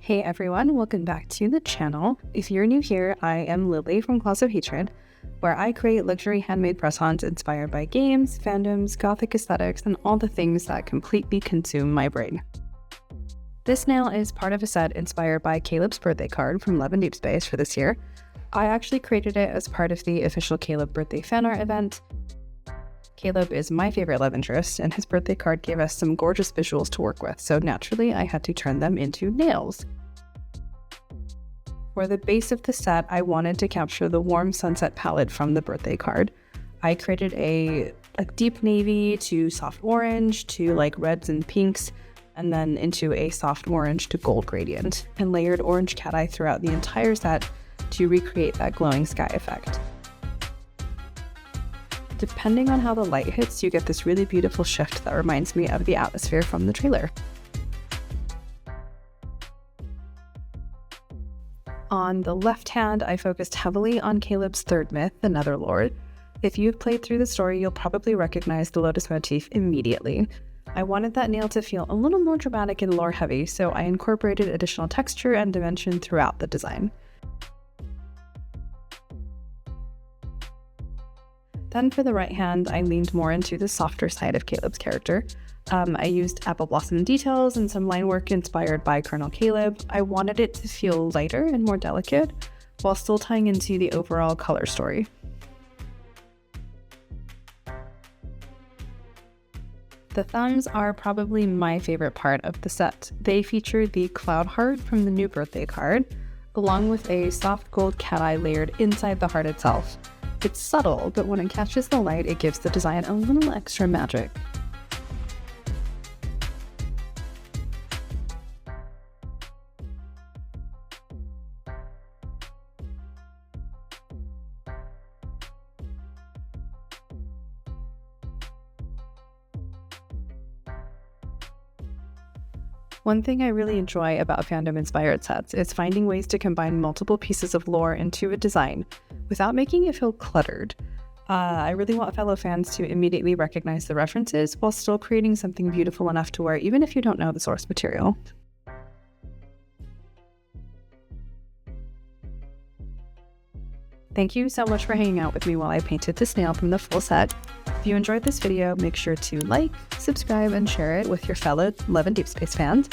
Hey everyone, welcome back to the channel. If you're new here, I am Lily from Claws of Hatred, where I create luxury handmade press-ons inspired by games, fandoms, gothic aesthetics, and all the things that completely consume my brain. This nail is part of a set inspired by Caleb's birthday card from Love and Deep Space for this year. I actually created it as part of the official Caleb birthday fan art event. Caleb is my favorite love interest, and his birthday card gave us some gorgeous visuals to work with, so naturally I had to turn them into nails. For the base of the set, I wanted to capture the warm sunset palette from the birthday card. I created a deep navy to soft orange to reds and pinks, and then into a soft orange to gold gradient, and layered orange cat eye throughout the entire set to recreate that glowing sky effect. Depending on how the light hits, you get this really beautiful shift that reminds me of the atmosphere from the trailer. On the left hand, I focused heavily on Caleb's third myth, the Netherlord. If you've played through the story, you'll probably recognize the lotus motif immediately. I wanted that nail to feel a little more dramatic and lore heavy, so I incorporated additional texture and dimension throughout the design. Then for the right hand, I leaned more into the softer side of Caleb's character. I used apple blossom details and some line work inspired by Colonel Caleb. I wanted it to feel lighter and more delicate, while still tying into the overall color story. The thumbs are probably my favorite part of the set. They feature the cloud heart from the new birthday card, along with a soft gold cat eye layered inside the heart itself. It's subtle, but when it catches the light, it gives the design a little extra magic. One thing I really enjoy about fandom-inspired sets is finding ways to combine multiple pieces of lore into a design without making it feel cluttered. I really want fellow fans to immediately recognize the references while still creating something beautiful enough to wear even if you don't know the source material. Thank you so much for hanging out with me while I painted this nail from the full set. If you enjoyed this video, make sure to like, subscribe, and share it with your fellow Love and Deep Space fans.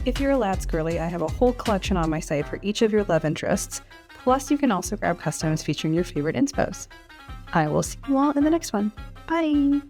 If you're a Lads girly, I have a whole collection on my site for each of your love interests, plus you can also grab customs featuring your favorite inspos. I will see you all in the next one. Bye!